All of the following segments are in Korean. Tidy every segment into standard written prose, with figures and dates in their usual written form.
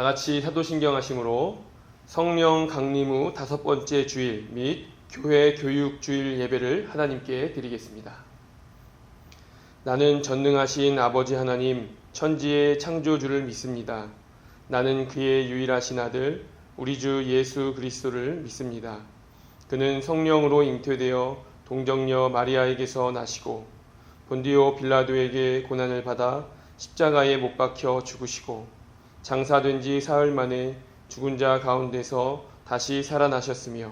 다같이 사도신경 하심으로 성령 강림 후 5번째 주일 및 교회 교육 주일 예배를 하나님께 드리겠습니다. 나는 전능하신 아버지 하나님 천지의 창조주를 믿습니다. 나는 그의 유일하신 아들 우리 주 예수 그리스도를 믿습니다. 그는 성령으로 잉태되어 동정녀 마리아에게서 나시고 본디오 빌라도에게 고난을 받아 십자가에 못 박혀 죽으시고 장사된 지 사흘 만에 죽은 자 가운데서 다시 살아나셨으며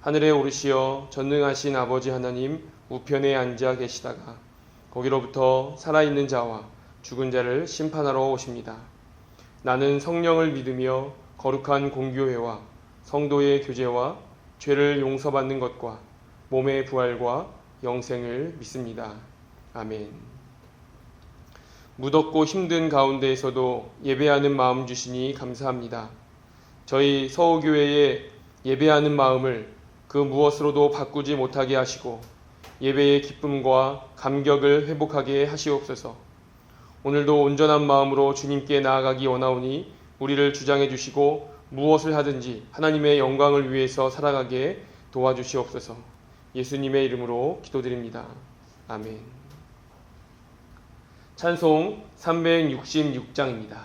하늘에 오르시어 전능하신 아버지 하나님 우편에 앉아 계시다가 거기로부터 살아있는 자와 죽은 자를 심판하러 오십니다. 나는 성령을 믿으며 거룩한 공교회와 성도의 교제와 죄를 용서받는 것과 몸의 부활과 영생을 믿습니다. 아멘. 무덥고 힘든 가운데에서도 예배하는 마음 주시니 감사합니다. 저희 서호교회의 예배하는 마음을 그 무엇으로도 바꾸지 못하게 하시고 예배의 기쁨과 감격을 회복하게 하시옵소서. 오늘도 온전한 마음으로 주님께 나아가기 원하오니 우리를 주장해 주시고 무엇을 하든지 하나님의 영광을 위해서 살아가게 도와주시옵소서. 예수님의 이름으로 기도드립니다. 아멘. 찬송 366장입니다.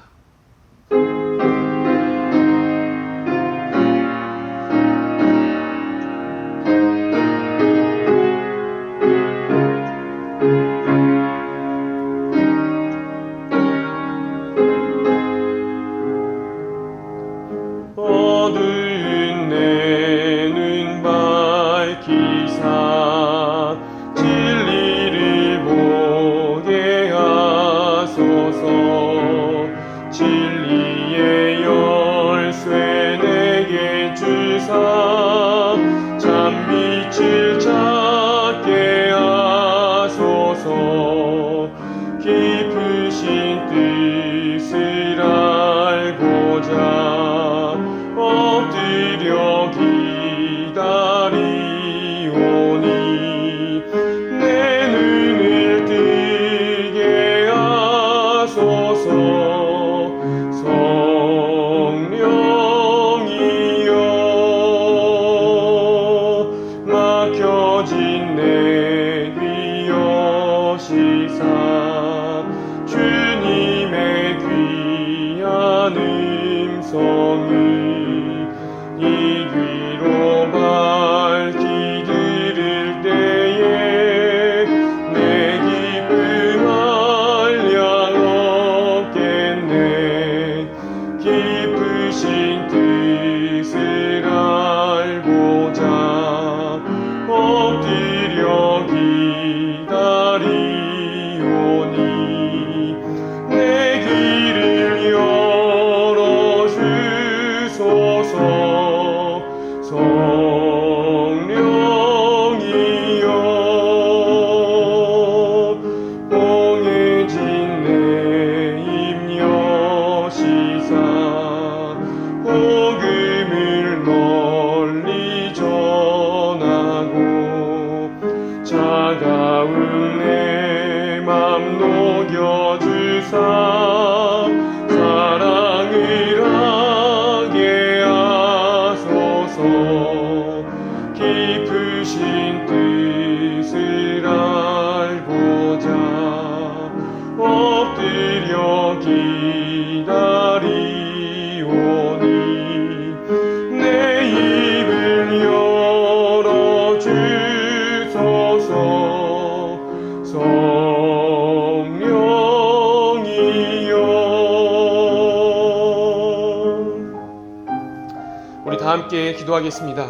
깊으신 뜻을 알고자 엎드려 기다리오니 내 눈을 뜨게 하소서. 성령이여 막혀진 내 귀 여시사 주님의 귀한 음성을 이 귀로 밝히 들을 때에 내 기쁨 한량 없겠네. 깊으신 뜻을 알고자 엎드려 기다리오니 내 귀를 열어주소서. 성령이여 봉해진 내 입 여시사 복음을 널리 전하고 차가운 내 맘 녹여주사 사랑을 하게 하소서. 깊으신 뜻을 알고자 엎드려 기다리오니 내 입을 열어주소서. 성령이여. 우리 다 함께 기도하겠습니다.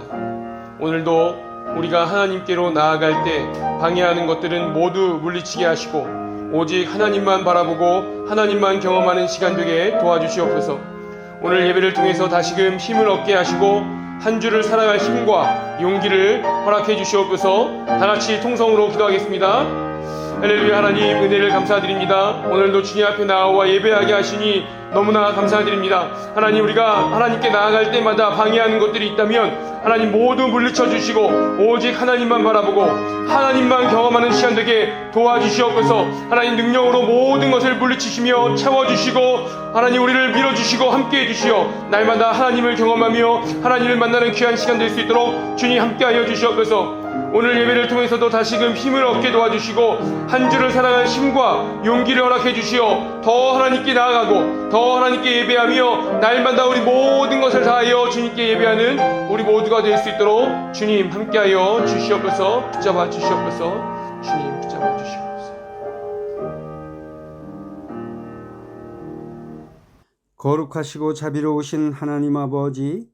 오늘도 우리가 하나님께로 나아갈 때 방해하는 것들은 모두 물리치게 하시고 오직 하나님만 바라보고 하나님만 경험하는 시간 되게 도와주시옵소서. 오늘 예배를 통해서 다시금 힘을 얻게 하시고 한 주를 살아갈 힘과 용기를 허락해 주시옵소서. 다같이 통성으로 기도하겠습니다. 할렐루야. 하나님 은혜를 감사드립니다. 오늘도 주님 앞에 나와 예배하게 하시니 너무나 감사드립니다. 하나님, 우리가 하나님께 나아갈 때마다 방해하는 것들이 있다면 하나님 모두 물리쳐 주시고 오직 하나님만 바라보고 하나님만 경험하는 시간 되게 도와주시옵소서. 하나님 능력으로 모든 것을 물리치시며 채워주시고 하나님 우리를 밀어주시고 함께해 주시어 날마다 하나님을 경험하며 하나님을 만나는 귀한 시간 될 수 있도록 주님 함께하여 주시옵소서. 오늘 예배를 통해서도 다시금 힘을 얻게 도와주시고 한 주를 살아갈 힘과 용기를 허락해 주시어 더 하나님께 나아가고 더 하나님께 예배하며 날마다 우리 모든 것을 다하여 주님께 예배하는 우리 모두가 될 수 있도록 주님 함께하여 주시옵소서. 붙잡아 주시옵소서. 주님 붙잡아 주시옵소서. 거룩하시고 자비로우신 하나님 아버지,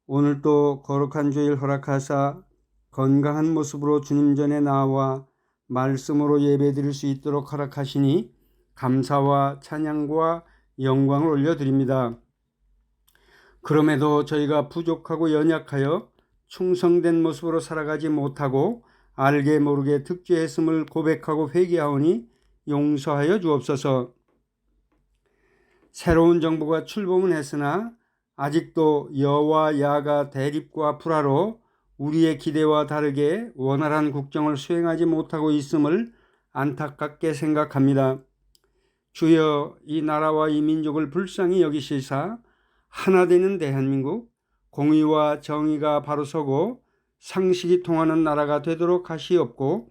오늘도 거룩한 주일 허락하사 건강한 모습으로 주님 전에 나와 말씀으로 예배드릴 수 있도록 허락하시니 감사와 찬양과 영광을 올려드립니다. 그럼에도 저희가 부족하고 연약하여 충성된 모습으로 살아가지 못하고 알게 모르게 득죄했음을 고백하고 회개하오니 용서하여 주옵소서. 새로운 정부가 출범은 했으나 아직도 여와 야가 대립과 불화로 우리의 기대와 다르게 원활한 국정을 수행하지 못하고 있음을 안타깝게 생각합니다. 주여, 이 나라와 이 민족을 불쌍히 여기시사 하나 되는 대한민국, 공의와 정의가 바로 서고 상식이 통하는 나라가 되도록 하시옵고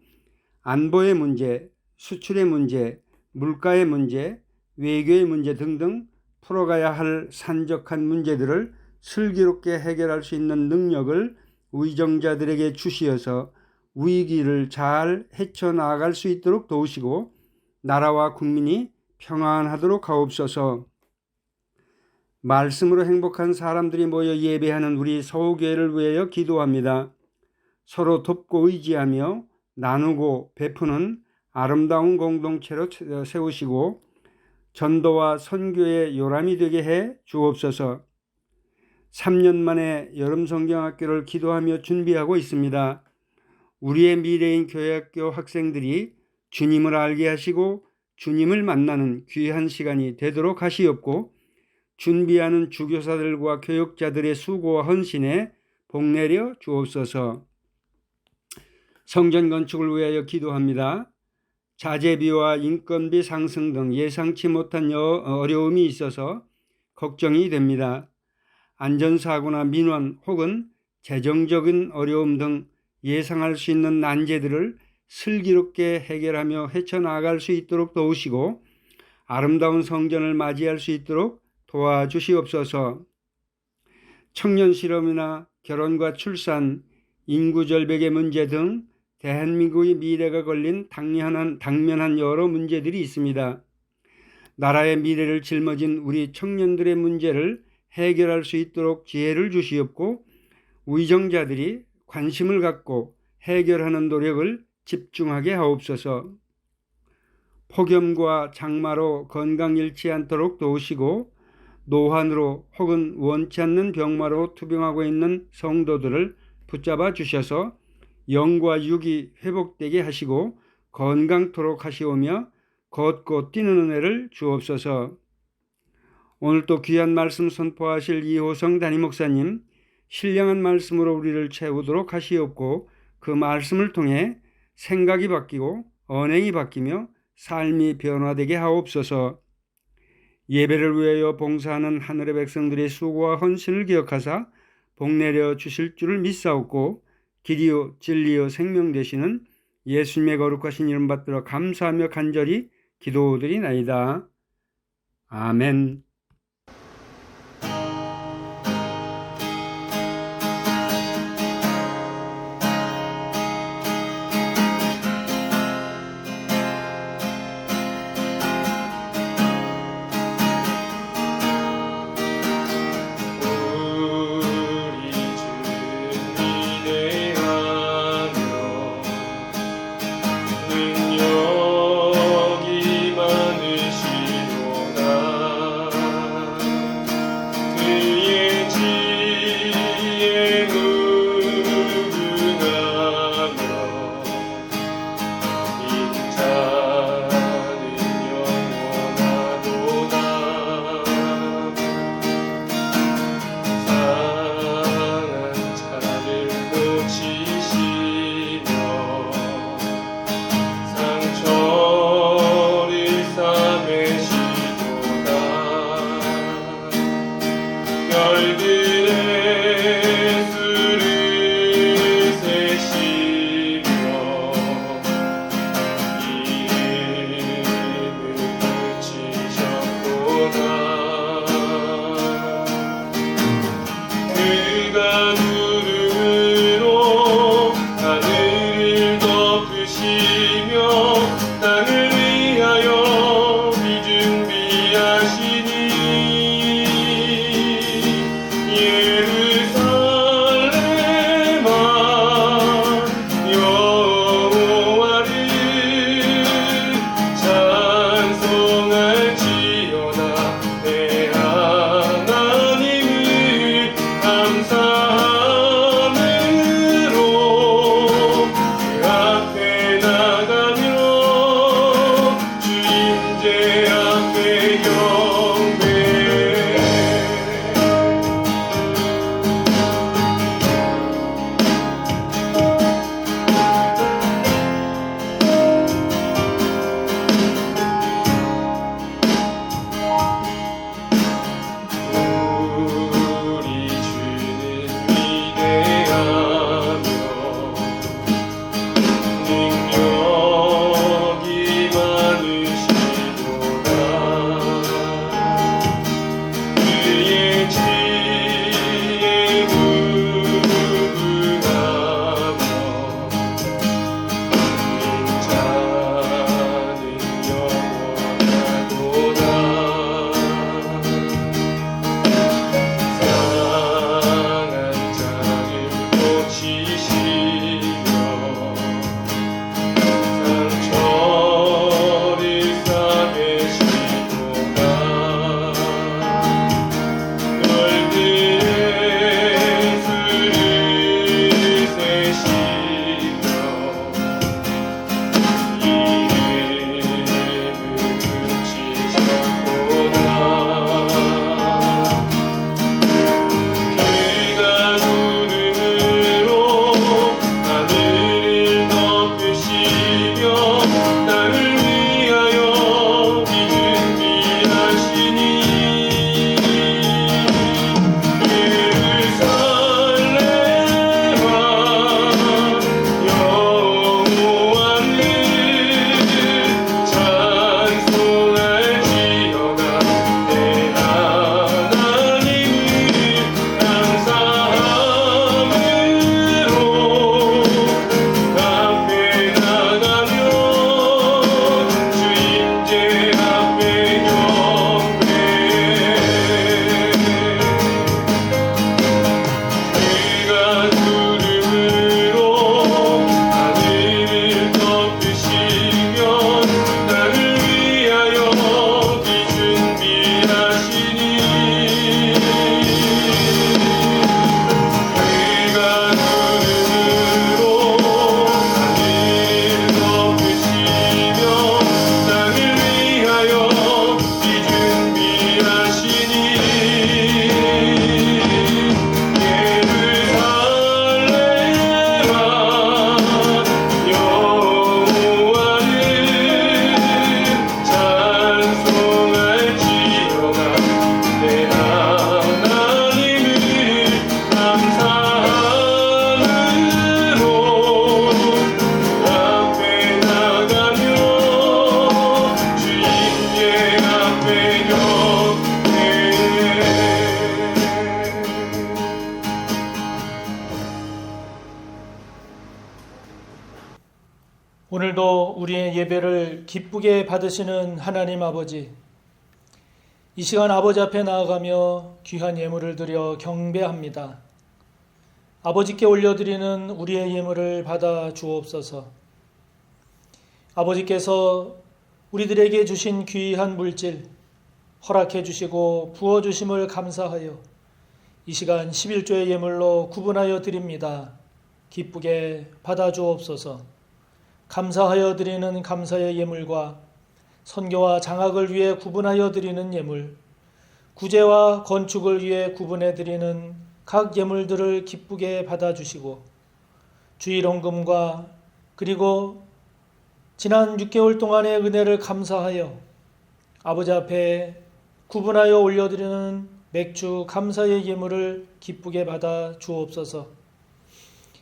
안보의 문제, 수출의 문제, 물가의 문제, 외교의 문제 등등 풀어가야 할 산적한 문제들을 슬기롭게 해결할 수 있는 능력을 위정자들에게 주시어서 위기를 잘 헤쳐나갈 수 있도록 도우시고 나라와 국민이 평안하도록 하옵소서. 말씀으로 행복한 사람들이 모여 예배하는 우리 서우교회를 위하여 기도합니다. 서로 돕고 의지하며 나누고 베푸는 아름다운 공동체로 세우시고 전도와 선교의 요람이 되게 해 주옵소서. 3년 만에 여름 성경학교를 기도하며 준비하고 있습니다. 우리의 미래인 교회학교 학생들이 주님을 알게 하시고 주님을 만나는 귀한 시간이 되도록 하시옵고 준비하는 주교사들과 교육자들의 수고와 헌신에 복내려 주옵소서. 성전 건축을 위하여 기도합니다. 자재비와 인건비 상승 등 예상치 못한 어려움이 있어서 걱정이 됩니다. 안전사고나 민원 혹은 재정적인 어려움 등 예상할 수 있는 난제들을 슬기롭게 해결하며 헤쳐나갈 수 있도록 도우시고 아름다운 성전을 맞이할 수 있도록 도와주시옵소서. 청년 실업이나 결혼과 출산, 인구 절벽의 문제 등 대한민국의 미래가 걸린 당면한 여러 문제들이 있습니다. 나라의 미래를 짊어진 우리 청년들의 문제를 해결할 수 있도록 지혜를 주시옵고 위정자들이 관심을 갖고 해결하는 노력을 집중하게 하옵소서. 폭염과 장마로 건강 잃지 않도록 도우시고 노환으로 혹은 원치 않는 병마로 투병하고 있는 성도들을 붙잡아 주셔서 영과 육이 회복되게 하시고 건강토록 하시오며 걷고 뛰는 은혜를 주옵소서. 오늘 또 귀한 말씀 선포하실 이호성 담임 목사님, 신령한 말씀으로 우리를 채우도록 하시옵고 그 말씀을 통해 생각이 바뀌고 언행이 바뀌며 삶이 변화되게 하옵소서. 예배를 위하여 봉사하는 하늘의 백성들의 수고와 헌신을 기억하사 복내려 주실 줄을 믿사옵고 길이요 진리요 생명 되시는 예수님의 거룩하신 이름 받들어 감사하며 간절히 기도드리나이다. 아멘. 능력이 많으시도다. 예배를 기쁘게 받으시는 하나님 아버지, 이 시간 아버지 앞에 나아가며 귀한 예물을 드려 경배합니다. 아버지께 올려드리는 우리의 예물을 받아 주옵소서. 아버지께서 우리들에게 주신 귀한 물질 허락해 주시고 부어 주심을 감사하여 이 시간 11조의 예물로 구분하여 드립니다. 기쁘게 받아 주옵소서. 감사하여 드리는 감사의 예물과 선교와 장학을 위해 구분하여 드리는 예물, 구제와 건축을 위해 구분해 드리는 각 예물들을 기쁘게 받아주시고 주일 헌금과 그리고 지난 6개월 동안의 은혜를 감사하여 아버지 앞에 구분하여 올려드리는 맥주 감사의 예물을 기쁘게 받아 주옵소서.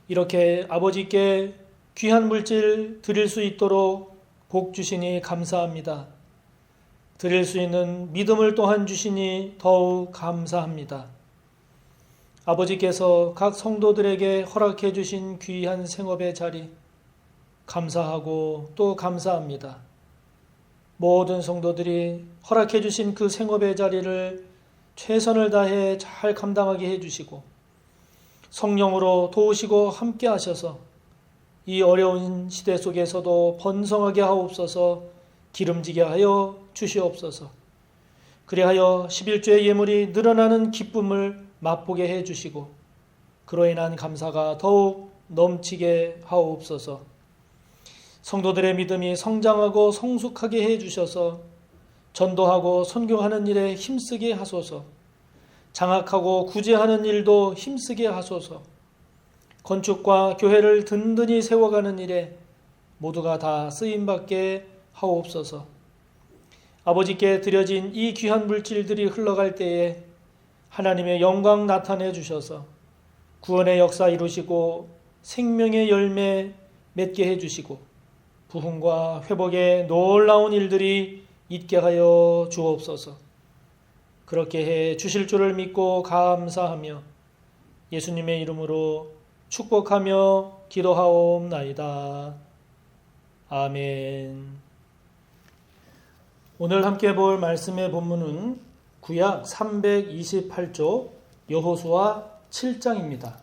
이렇게 아버지께 귀한 물질 드릴 수 있도록 복 주시니 감사합니다. 드릴 수 있는 믿음을 또한 주시니 더욱 감사합니다. 아버지께서 각 성도들에게 허락해 주신 귀한 생업의 자리 감사하고 또 감사합니다. 모든 성도들이 허락해 주신 그 생업의 자리를 최선을 다해 잘 감당하게 해주시고 성령으로 도우시고 함께 하셔서 이 어려운 시대 속에서도 번성하게 하옵소서. 기름지게 하여 주시옵소서. 그리하여 11조의 예물이 늘어나는 기쁨을 맛보게 해주시고 그로 인한 감사가 더욱 넘치게 하옵소서. 성도들의 믿음이 성장하고 성숙하게 해주셔서 전도하고 선교하는 일에 힘쓰게 하소서. 장학하고 구제하는 일도 힘쓰게 하소서. 건축과 교회를 든든히 세워가는 일에 모두가 다 쓰임받게 하옵소서. 아버지께 드려진 이 귀한 물질들이 흘러갈 때에 하나님의 영광 나타내 주셔서 구원의 역사 이루시고 생명의 열매 맺게 해주시고 부흥과 회복의 놀라운 일들이 있게 하여 주옵소서. 그렇게 해 주실 줄을 믿고 감사하며 예수님의 이름으로 축복하며 기도하옵나이다. 아멘. 오늘 함께 볼 말씀의 본문은 구약 328조 여호수아 7장입니다.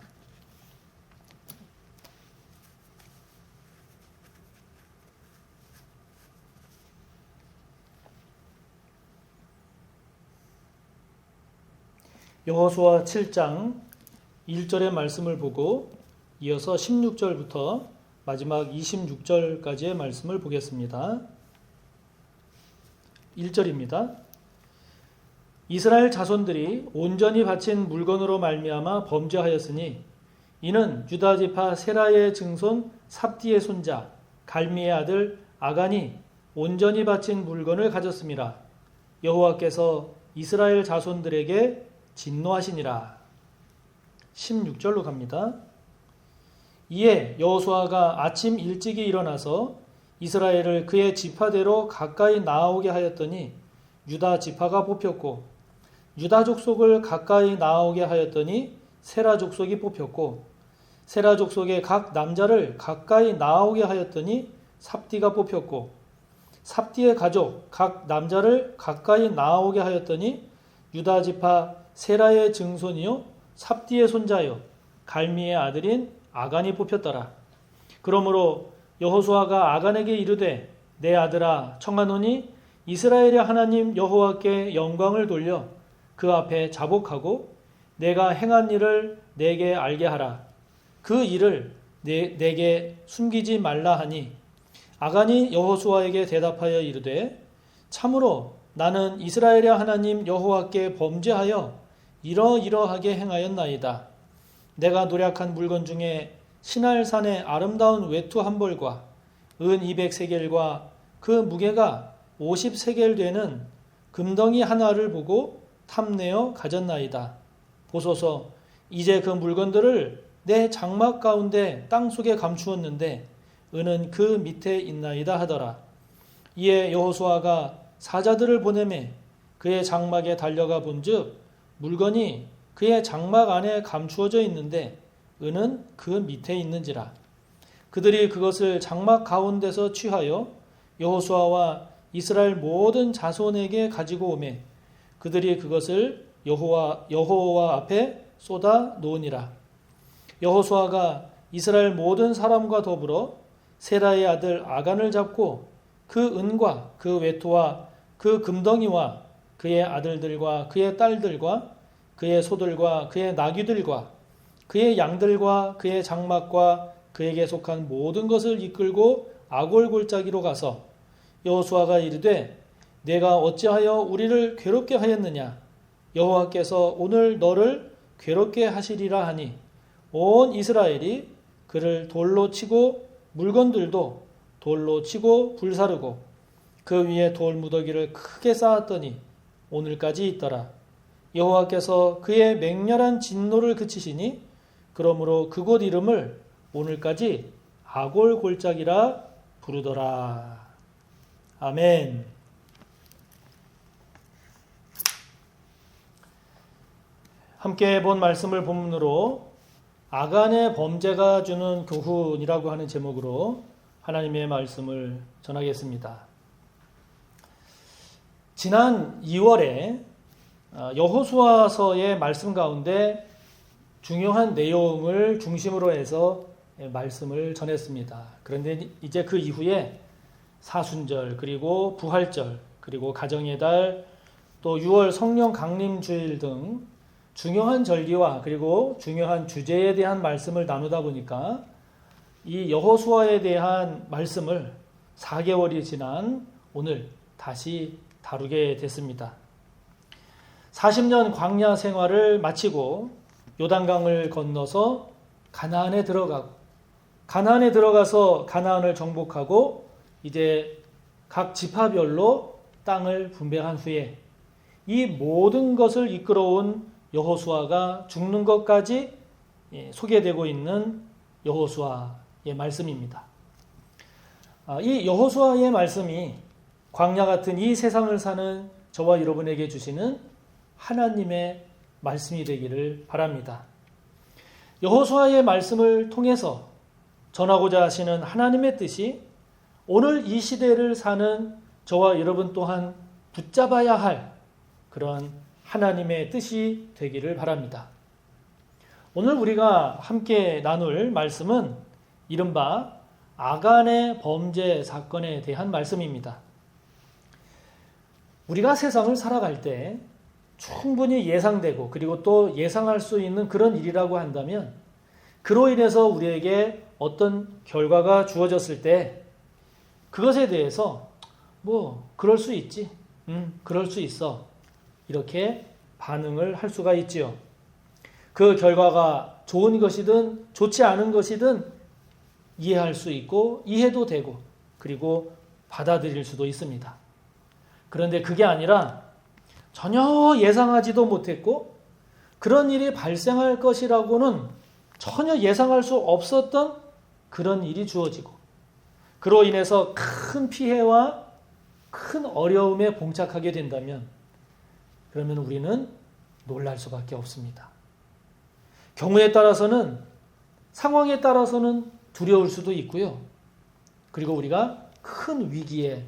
여호수아 7장 1절의 말씀을 보고 이어서 16절부터 마지막 26절까지의 말씀을 보겠습니다. 1절입니다. 이스라엘 자손들이 온전히 바친 물건으로 말미암아 범죄하였으니 이는 유다 지파 세라의 증손 삽디의 손자 갈미의 아들 아간이 온전히 바친 물건을 가졌음이라. 여호와께서 이스라엘 자손들에게 진노하시니라. 16절로 갑니다. 이에 여호수아가 아침 일찍이 일어나서 이스라엘을 그의 지파대로 가까이 나아오게 하였더니 유다 지파가 뽑혔고 유다 족속을 가까이 나아오게 하였더니 세라 족속이 뽑혔고 세라 족속의 각 남자를 가까이 나아오게 하였더니 삽디가 뽑혔고 삽디의 가족 각 남자를 가까이 나아오게 하였더니 유다 지파 세라의 증손이요 삽디의 손자요 갈미의 아들인 아간이 뽑혔더라. 그러므로 여호수아가 아간에게 이르되 내 아들아 청하노니 이스라엘의 하나님 여호와께 영광을 돌려 그 앞에 자복하고 내가 행한 일을 내게 알게 하라. 그 일을 내게 숨기지 말라 하니 아간이 여호수아에게 대답하여 이르되 참으로 나는 이스라엘의 하나님 여호와께 범죄하여 이러이러하게 행하였나이다. 내가 노략한 물건 중에 시날산의 아름다운 외투 한 벌과 은 200세겔과 그 무게가 50세겔 되는 금덩이 하나를 보고 탐내어 가졌나이다. 보소서 이제 그 물건들을 내 장막 가운데 땅속에 감추었는데 은은 그 밑에 있나이다 하더라. 이에 여호수아가 사자들을 보내매 그의 장막에 달려가 본즉 물건이 그의 장막 안에 감추어져 있는데 은은 그 밑에 있는지라. 그들이 그것을 장막 가운데서 취하여 여호수아와 이스라엘 모든 자손에게 가지고 오매 그들이 그것을 여호와 앞에 쏟아 놓으니라. 여호수아가 이스라엘 모든 사람과 더불어 세라의 아들 아간을 잡고 그 은과 그 외투와 그 금덩이와 그의 아들들과 그의 딸들과 그의 소들과 그의 나귀들과 그의 양들과 그의 장막과 그에게 속한 모든 것을 이끌고 아골 골짜기로 가서 여호수아가 이르되 내가 어찌하여 우리를 괴롭게 하였느냐 여호와께서 오늘 너를 괴롭게 하시리라 하니 온 이스라엘이 그를 돌로 치고 물건들도 돌로 치고 불사르고 그 위에 돌 무더기를 크게 쌓았더니 오늘까지 있더라. 여호와께서 그의 맹렬한 진노를 그치시니 그러므로 그곳 이름을 오늘까지 아골 골짜기라 부르더라. 아멘. 함께 본 말씀을 본문으로 아간의 범죄가 주는 교훈이라고 하는 제목으로 하나님의 말씀을 전하겠습니다. 지난 2월에 여호수아서의 말씀 가운데 중요한 내용을 중심으로 해서 말씀을 전했습니다. 그런데 이제 그 이후에 사순절 그리고 부활절 그리고 가정의 달 또 6월 성령 강림 주일 등 중요한 절기와 그리고 중요한 주제에 대한 말씀을 나누다 보니까 이 여호수아에 대한 말씀을 4개월이 지난 오늘 다시 다루게 됐습니다. 40년 광야 생활을 마치고 요단강을 건너서 가나안에 들어가서 가나안을 정복하고 이제 각 지파별로 땅을 분배한 후에 이 모든 것을 이끌어온 여호수아가 죽는 것까지 소개되고 있는 여호수아의 말씀입니다. 이 여호수아의 말씀이 광야 같은 이 세상을 사는 저와 여러분에게 주시는 하나님의 말씀이 되기를 바랍니다. 여호수아의 말씀을 통해서 전하고자 하시는 하나님의 뜻이 오늘 이 시대를 사는 저와 여러분 또한 붙잡아야 할 그런 하나님의 뜻이 되기를 바랍니다. 오늘 우리가 함께 나눌 말씀은 이른바 아간의 범죄 사건에 대한 말씀입니다. 우리가 세상을 살아갈 때 충분히 예상되고 그리고 또 예상할 수 있는 그런 일이라고 한다면 그로 인해서 우리에게 어떤 결과가 주어졌을 때 그것에 대해서 그럴 수 있지, 그럴 수 있어 이렇게 반응을 할 수가 있지요. 그 결과가 좋은 것이든 좋지 않은 것이든 이해할 수 있고 이해도 되고 그리고 받아들일 수도 있습니다. 그런데 그게 아니라 전혀 예상하지도 못했고 그런 일이 발생할 것이라고는 전혀 예상할 수 없었던 그런 일이 주어지고 그로 인해서 큰 피해와 큰 어려움에 봉착하게 된다면 그러면 우리는 놀랄 수밖에 없습니다. 경우에 따라서는 상황에 따라서는 두려울 수도 있고요. 그리고 우리가 큰 위기에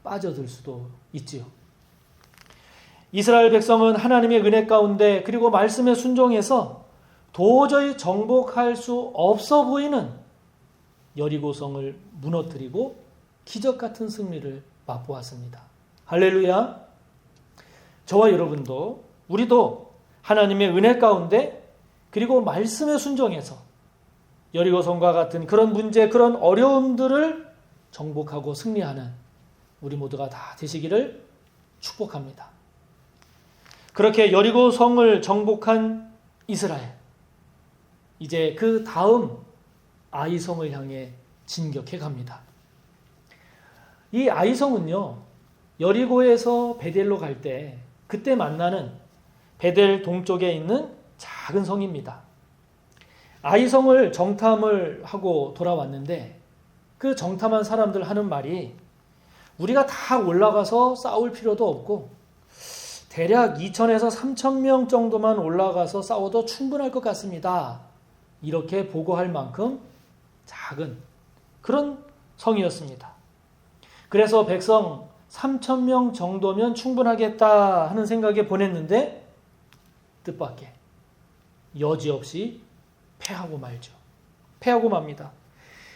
빠져들 수도 있지요. 이스라엘 백성은 하나님의 은혜 가운데 그리고 말씀에 순종해서 도저히 정복할 수 없어 보이는 여리고성을 무너뜨리고 기적 같은 승리를 맛보았습니다. 할렐루야. 저와 여러분도 우리도 하나님의 은혜 가운데 그리고 말씀에 순종해서 여리고성과 같은 그런 문제 그런 어려움들을 정복하고 승리하는 우리 모두가 다 되시기를 축복합니다. 그렇게 여리고성을 정복한 이스라엘 이제 그 다음 아이성을 향해 진격해 갑니다. 이 아이성은요 여리고에서 베델로 갈 때 그때 만나는 베델 동쪽에 있는 작은 성입니다. 아이성을 정탐을 하고 돌아왔는데 그 정탐한 사람들 하는 말이 우리가 다 올라가서 싸울 필요도 없고 대략 2,000에서 3,000명 정도만 올라가서 싸워도 충분할 것 같습니다. 이렇게 보고할 만큼 작은 그런 성이었습니다. 그래서 백성 3,000명 정도면 충분하겠다 하는 생각에 보냈는데 뜻밖의 여지없이 패하고 말죠. 패하고 맙니다.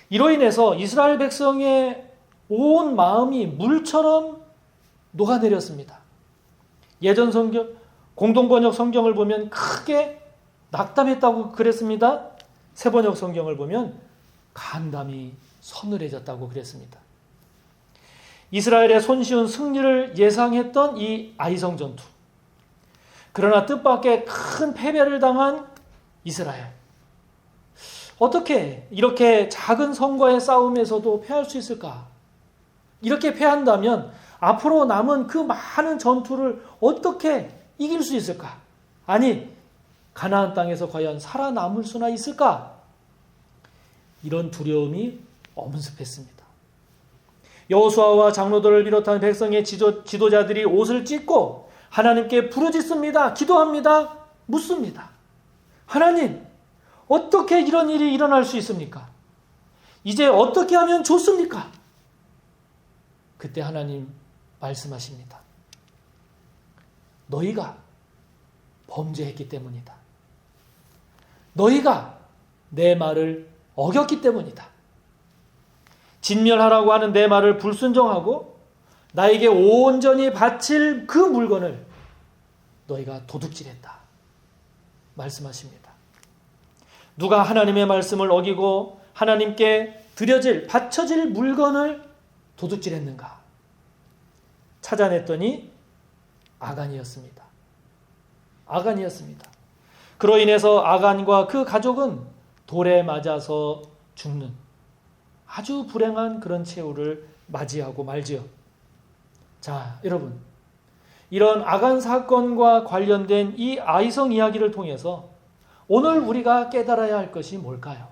이로 인해서 이스라엘 백성의 온 마음이 물처럼 녹아내렸습니다. 예전 성경, 공동번역 성경을 보면 크게 낙담했다고 그랬습니다. 새번역 성경을 보면 간담이 서늘해졌다고 그랬습니다. 이스라엘의 손쉬운 승리를 예상했던 이 아이성 전투. 그러나 뜻밖의 큰 패배를 당한 이스라엘. 어떻게 이렇게 작은 성과의 싸움에서도 패할 수 있을까? 이렇게 패한다면 앞으로 남은 그 많은 전투를 어떻게 이길 수 있을까? 아니, 가나안 땅에서 과연 살아남을 수나 있을까? 이런 두려움이 엄습했습니다. 여호수아와 장로들을 비롯한 백성의 지도자들이 옷을 찢고 하나님께 부르짖습니다. 기도합니다. 묻습니다. 하나님, 어떻게 이런 일이 일어날 수 있습니까? 이제 어떻게 하면 좋습니까? 그때 하나님 말씀하십니다. 너희가 범죄했기 때문이다. 너희가 내 말을 어겼기 때문이다. 진멸하라고 하는 내 말을 불순종하고 나에게 온전히 바칠 그 물건을 너희가 도둑질했다. 말씀하십니다. 누가 하나님의 말씀을 어기고 하나님께 바쳐질 물건을 도둑질했는가? 찾아냈더니 아간이었습니다. 아간이었습니다. 그로 인해서 아간과 그 가족은 돌에 맞아서 죽는 아주 불행한 그런 최후를 맞이하고 말지요. 자, 여러분, 이런 아간 사건과 관련된 이 아이성 이야기를 통해서 오늘 우리가 깨달아야 할 것이 뭘까요?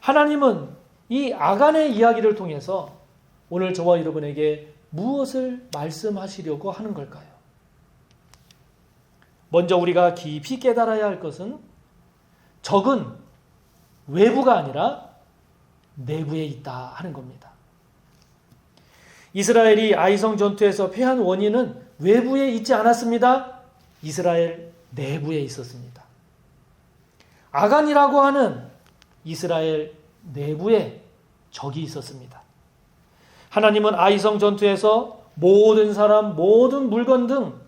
하나님은 이 아간의 이야기를 통해서 오늘 저와 여러분에게 무엇을 말씀하시려고 하는 걸까요? 먼저 우리가 깊이 깨달아야 할 것은 적은 외부가 아니라 내부에 있다 하는 겁니다. 이스라엘이 아이성 전투에서 패한 원인은 외부에 있지 않았습니다. 이스라엘 내부에 있었습니다. 아간이라고 하는 이스라엘 내부에 적이 있었습니다. 하나님은 아이성 전투에서 모든 사람, 모든 물건 등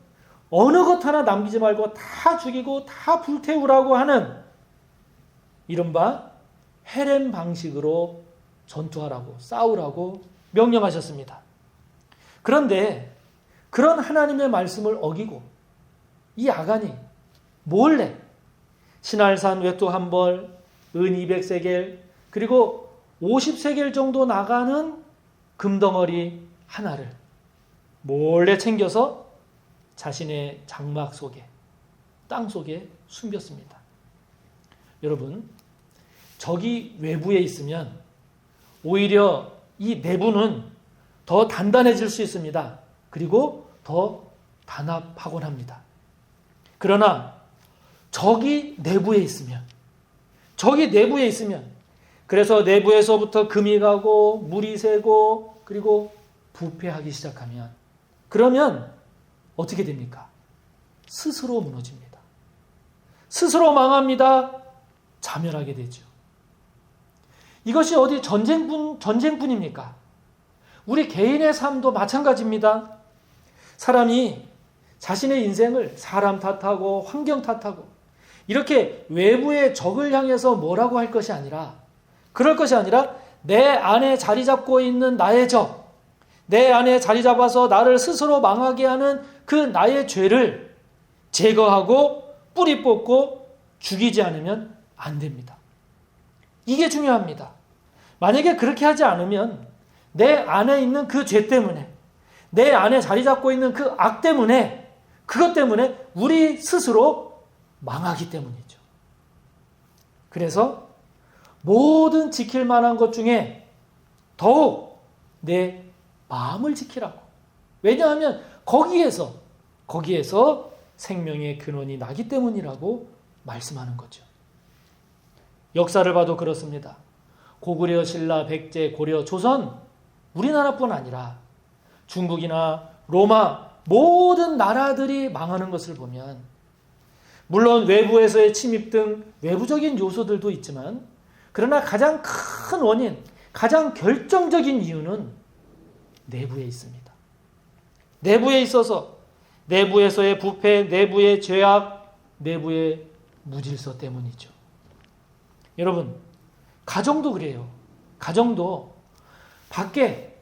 어느 것 하나 남기지 말고 다 죽이고 다 불태우라고 하는 이른바 헤렘 방식으로 전투하라고, 싸우라고 명령하셨습니다. 그런데 그런 하나님의 말씀을 어기고 이 아간이 몰래 신할산 외투 한 벌, 은 200세겔, 그리고 50세겔 정도 나가는 금덩어리 하나를 몰래 챙겨서 자신의 장막 속에, 땅 속에 숨겼습니다. 여러분, 적이 외부에 있으면 오히려 이 내부는 더 단단해질 수 있습니다. 그리고 더 단합하곤 합니다. 그러나 적이 내부에 있으면, 그래서 내부에서부터 금이 가고 물이 새고 그리고 부패하기 시작하면, 그러면 어떻게 됩니까? 스스로 무너집니다. 스스로 망합니다. 자멸하게 되죠. 이것이 어디 전쟁뿐입니까? 우리 개인의 삶도 마찬가지입니다. 사람이 자신의 인생을 사람 탓하고 환경 탓하고 이렇게 외부의 적을 향해서 뭐라고 할 것이 아니라, 그럴 것이 아니라 내 안에 자리 잡고 있는 나의 적, 내 안에 자리 잡아서 나를 스스로 망하게 하는 그 나의 죄를 제거하고 뿌리 뽑고 죽이지 않으면 안 됩니다. 이게 중요합니다. 만약에 그렇게 하지 않으면 내 안에 있는 그 죄 때문에, 내 안에 자리 잡고 있는 그 악 때문에, 그것 때문에 우리 스스로 망하기 때문이죠. 그래서 모든 지킬 만한 것 중에 더욱 내 마음을 지키라고. 왜냐하면 거기에서 생명의 근원이 나기 때문이라고 말씀하는 거죠. 역사를 봐도 그렇습니다. 고구려, 신라, 백제, 고려, 조선 우리나라뿐 아니라 중국이나 로마 모든 나라들이 망하는 것을 보면, 물론 외부에서의 침입 등 외부적인 요소들도 있지만, 그러나 가장 큰 원인, 가장 결정적인 이유는 내부에 있습니다. 내부에 있어서 내부에서의 부패, 내부의 죄악, 내부의 무질서 때문이죠. 여러분, 가정도 그래요. 가정도 밖에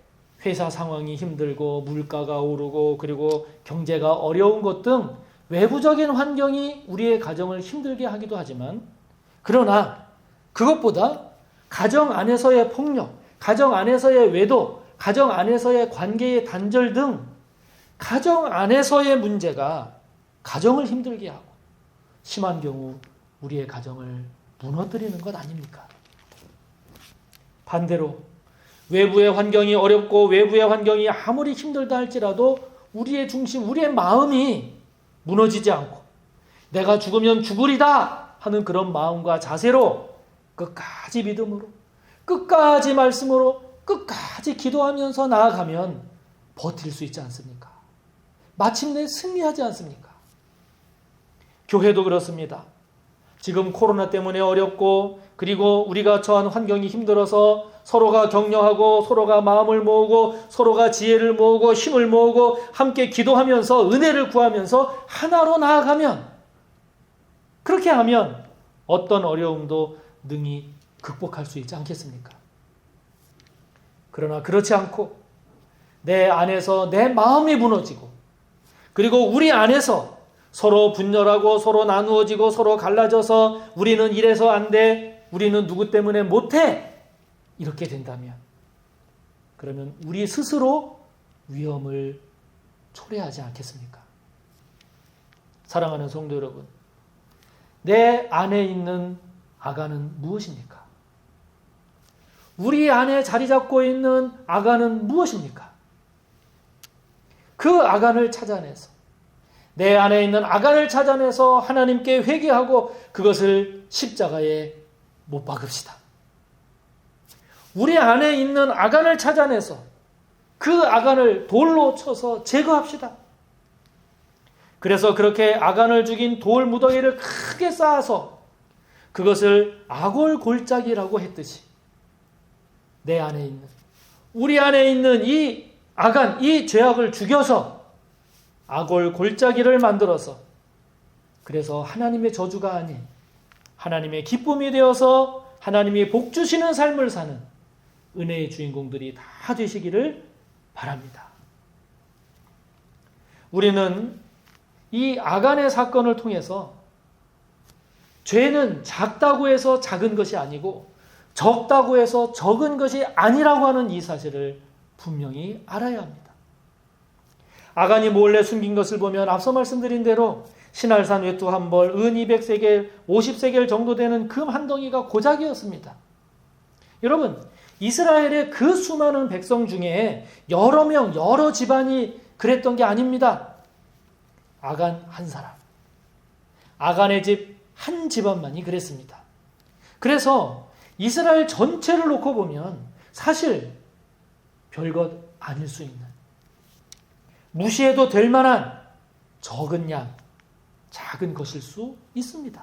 회사 상황이 힘들고 물가가 오르고 그리고 경제가 어려운 것 등 외부적인 환경이 우리의 가정을 힘들게 하기도 하지만, 그러나 그것보다 가정 안에서의 폭력, 가정 안에서의 외도, 가정 안에서의 관계의 단절 등 가정 안에서의 문제가 가정을 힘들게 하고 심한 경우 우리의 가정을 무너뜨리는 것 아닙니까? 반대로 외부의 환경이 어렵고 외부의 환경이 아무리 힘들다 할지라도 우리의 중심, 우리의 마음이 무너지지 않고 내가 죽으면 죽으리다 하는 그런 마음과 자세로 끝까지 믿음으로, 끝까지 말씀으로, 끝까지 기도하면서 나아가면 버틸 수 있지 않습니까? 마침내 승리하지 않습니까? 교회도 그렇습니다. 지금 코로나 때문에 어렵고 그리고 우리가 처한 환경이 힘들어서 서로가 격려하고 서로가 마음을 모으고 서로가 지혜를 모으고 힘을 모으고 함께 기도하면서 은혜를 구하면서 하나로 나아가면, 그렇게 하면 어떤 어려움도 능히 극복할 수 있지 않겠습니까? 그러나 그렇지 않고 내 안에서 내 마음이 무너지고 그리고 우리 안에서 서로 분열하고 서로 나누어지고 서로 갈라져서 우리는 이래서 안 돼, 우리는 누구 때문에 못해, 이렇게 된다면 그러면 우리 스스로 위험을 초래하지 않겠습니까? 사랑하는 성도 여러분, 내 안에 있는 아간은 무엇입니까? 우리 안에 자리 잡고 있는 아간은 무엇입니까? 그 아간을 찾아내서, 내 안에 있는 아간을 찾아내서 하나님께 회개하고 그것을 십자가에 못 박읍시다. 우리 안에 있는 아간을 찾아내서 그 아간을 돌로 쳐서 제거합시다. 그래서 그렇게 아간을 죽인 돌 무더기를 크게 쌓아서 그것을 아골 골짜기라고 했듯이 내 안에 있는, 우리 안에 있는 이 아간, 이 죄악을 죽여서 아골 골짜기를 만들어서, 그래서 하나님의 저주가 아닌 하나님의 기쁨이 되어서 하나님이 복 주시는 삶을 사는 은혜의 주인공들이 다 되시기를 바랍니다. 우리는 이 아간의 사건을 통해서 죄는 작다고 해서 작은 것이 아니고 적다고 해서 적은 것이 아니라고 하는 이 사실을 분명히 알아야 합니다. 아간이 몰래 숨긴 것을 보면 앞서 말씀드린 대로 신할산 외투 한 벌, 은 200세겔, 50세겔 정도 되는 금 한 덩이가 고작이었습니다. 여러분, 이스라엘의 그 수많은 백성 중에 여러 명, 여러 집안이 그랬던 게 아닙니다. 아간 한 사람, 아간의 집 한 집안만이 그랬습니다. 그래서 이스라엘 전체를 놓고 보면 사실 별것 아닐 수 있는, 무시해도 될 만한 적은 양, 작은 것일 수 있습니다.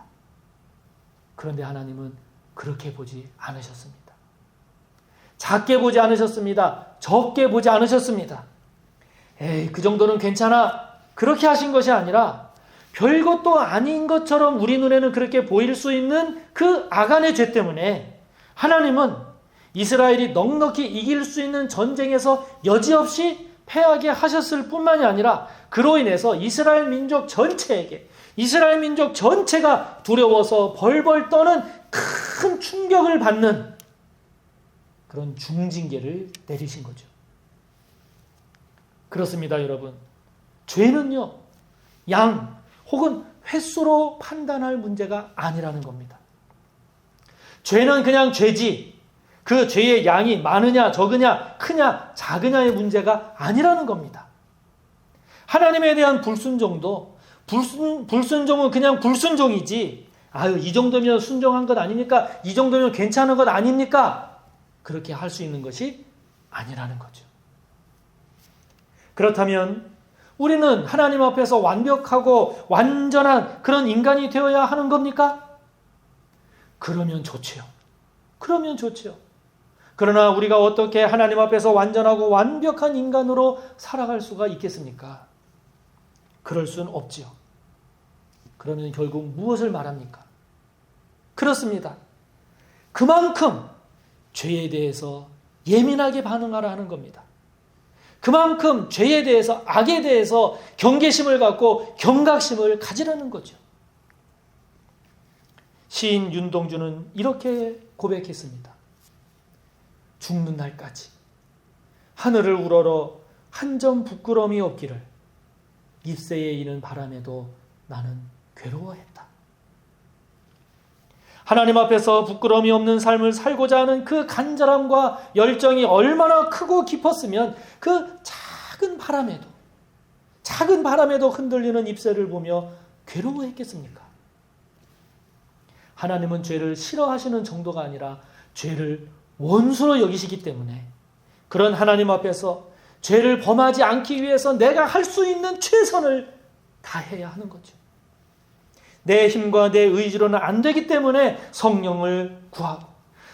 그런데 하나님은 그렇게 보지 않으셨습니다. 작게 보지 않으셨습니다. 적게 보지 않으셨습니다. 에이, 그 정도는 괜찮아, 그렇게 하신 것이 아니라 별것도 아닌 것처럼 우리 눈에는 그렇게 보일 수 있는 그 아간의 죄 때문에 하나님은 이스라엘이 넉넉히 이길 수 있는 전쟁에서 여지없이 패하게 하셨을 뿐만이 아니라 그로 인해서 이스라엘 민족 전체에게, 이스라엘 민족 전체가 두려워서 벌벌 떠는 큰 충격을 받는 그런 중징계를 내리신 거죠. 그렇습니다, 여러분. 죄는요, 양 혹은 횟수로 판단할 문제가 아니라는 겁니다. 죄는 그냥 죄지, 그 죄의 양이 많으냐 적으냐 크냐 작으냐의 문제가 아니라는 겁니다. 하나님에 대한 불순종도 불순종은 그냥 불순종이지, 아유 이 정도면 순종한 것 아닙니까? 이 정도면 괜찮은 것 아닙니까? 그렇게 할 수 있는 것이 아니라는 거죠. 그렇다면 우리는 하나님 앞에서 완벽하고 완전한 그런 인간이 되어야 하는 겁니까? 그러면 좋지요. 그러면 좋지요. 그러나 우리가 어떻게 하나님 앞에서 완전하고 완벽한 인간으로 살아갈 수가 있겠습니까? 그럴 수는 없지요. 그러면 결국 무엇을 말합니까? 그렇습니다. 그만큼 죄에 대해서 예민하게 반응하라 하는 겁니다. 그만큼 죄에 대해서, 악에 대해서 경계심을 갖고 경각심을 가지라는 거죠. 시인 윤동주는 이렇게 고백했습니다. 죽는 날까지 하늘을 우러러 한 점 부끄러움이 없기를 잎새에 이는 바람에도 나는 괴로워했다. 하나님 앞에서 부끄러움이 없는 삶을 살고자 하는 그 간절함과 열정이 얼마나 크고 깊었으면 그 작은 바람에도 흔들리는 잎새를 보며 괴로워했겠습니까? 하나님은 죄를 싫어하시는 정도가 아니라 죄를 원수로 여기시기 때문에 그런 하나님 앞에서 죄를 범하지 않기 위해서 내가 할 수 있는 최선을 다해야 하는 거죠. 내 힘과 내 의지로는 안 되기 때문에 성령을 구하고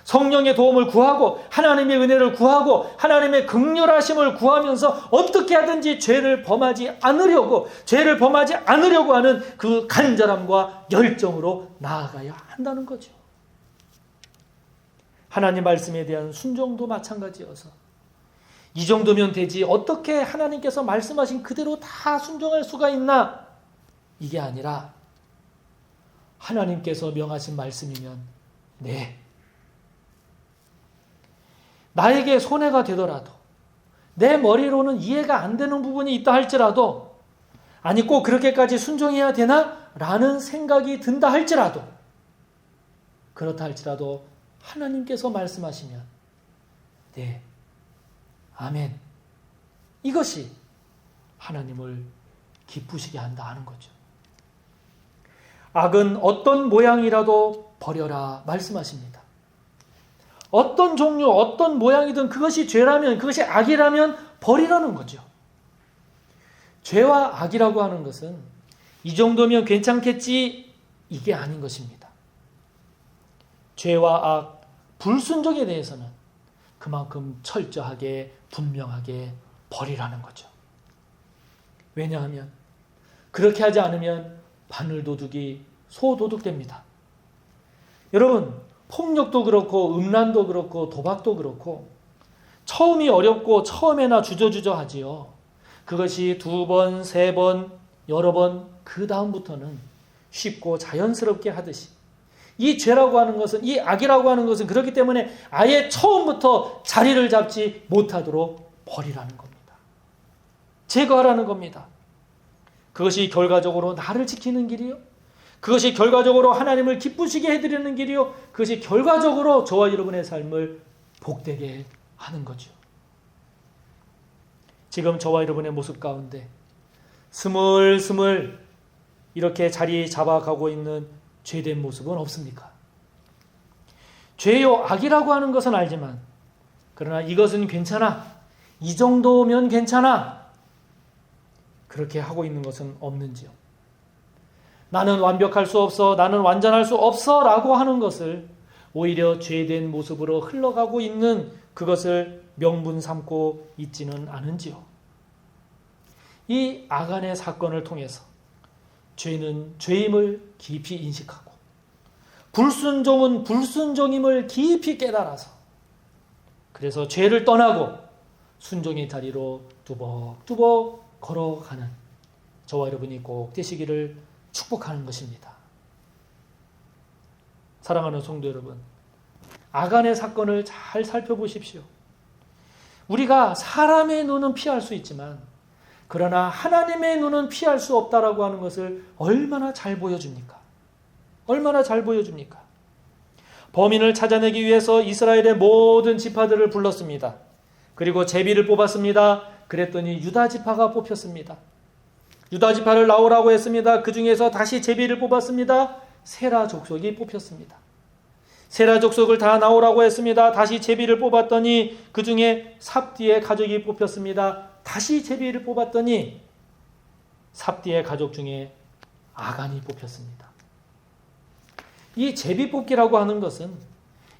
성령의 도움을 구하고 하나님의 은혜를 구하고 하나님의 긍휼하심을 구하면서 어떻게 하든지 죄를 범하지 않으려고 하는 그 간절함과 열정으로 나아가야 한다는 거죠. 하나님 말씀에 대한 순종도 마찬가지여서 이 정도면 되지 어떻게 하나님께서 말씀하신 그대로 다 순종할 수가 있나? 이게 아니라 하나님께서 명하신 말씀이면 네, 나에게 손해가 되더라도 내 머리로는 이해가 안 되는 부분이 있다 할지라도 아니 꼭 그렇게까지 순종해야 되나? 라는 생각이 든다 할지라도 그렇다 할지라도 하나님께서 말씀하시면 네, 아멘. 이것이 하나님을 기쁘시게 한다 하는 거죠. 악은 어떤 모양이라도 버려라 말씀하십니다. 어떤 종류, 어떤 모양이든 그것이 죄라면, 그것이 악이라면 버리라는 거죠. 죄와 악이라고 하는 것은 이 정도면 괜찮겠지, 이게 아닌 것입니다. 죄와 악, 불순종에 대해서는 그만큼 철저하게, 분명하게 버리라는 거죠. 왜냐하면 그렇게 하지 않으면 바늘도둑이 소도둑됩니다. 여러분, 폭력도 그렇고 음란도 그렇고 도박도 그렇고 처음이 어렵고 처음에나 주저주저 하지요. 그것이 2번, 3번, 여러 번 그 다음부터는 쉽고 자연스럽게 하듯이 이 죄라고 하는 것은, 이 악이라고 하는 것은 그렇기 때문에 아예 처음부터 자리를 잡지 못하도록 버리라는 겁니다. 제거하라는 겁니다. 그것이 결과적으로 나를 지키는 길이요. 그것이 결과적으로 하나님을 기쁘시게 해드리는 길이요. 그것이 결과적으로 저와 여러분의 삶을 복되게 하는 거죠. 지금 저와 여러분의 모습 가운데 스물스물 이렇게 자리 잡아가고 있는 죄된 모습은 없습니까? 죄요, 악이라고 하는 것은 알지만 그러나 이것은 괜찮아, 이 정도면 괜찮아, 그렇게 하고 있는 것은 없는지요? 나는 완벽할 수 없어, 나는 완전할 수 없어 라고 하는 것을 오히려 죄된 모습으로 흘러가고 있는 그것을 명분 삼고 있지는 않은지요? 이 아간의 사건을 통해서 죄는 죄임을 깊이 인식하고 불순종은 불순종임을 깊이 깨달아서 그래서 죄를 떠나고 순종의 다리로 뚜벅뚜벅 걸어가는 저와 여러분이 꼭 되시기를 축복하는 것입니다. 사랑하는 성도 여러분, 아간의 사건을 잘 살펴보십시오. 우리가 사람의 눈은 피할 수 있지만 그러나 하나님의 눈은 피할 수 없다라고 하는 것을 얼마나 잘 보여줍니까? 얼마나 잘 보여줍니까? 범인을 찾아내기 위해서 이스라엘의 모든 지파들을 불렀습니다. 그리고 제비를 뽑았습니다. 그랬더니 유다 지파가 뽑혔습니다. 유다 지파를 나오라고 했습니다. 그 중에서 다시 제비를 뽑았습니다. 세라 족속이 뽑혔습니다. 세라 족속을 다 나오라고 했습니다. 다시 제비를 뽑았더니 그 중에 삽디의 가족이 뽑혔습니다. 다시 제비를 뽑았더니 삽디의 가족 중에 아간이 뽑혔습니다. 이 제비 뽑기라고 하는 것은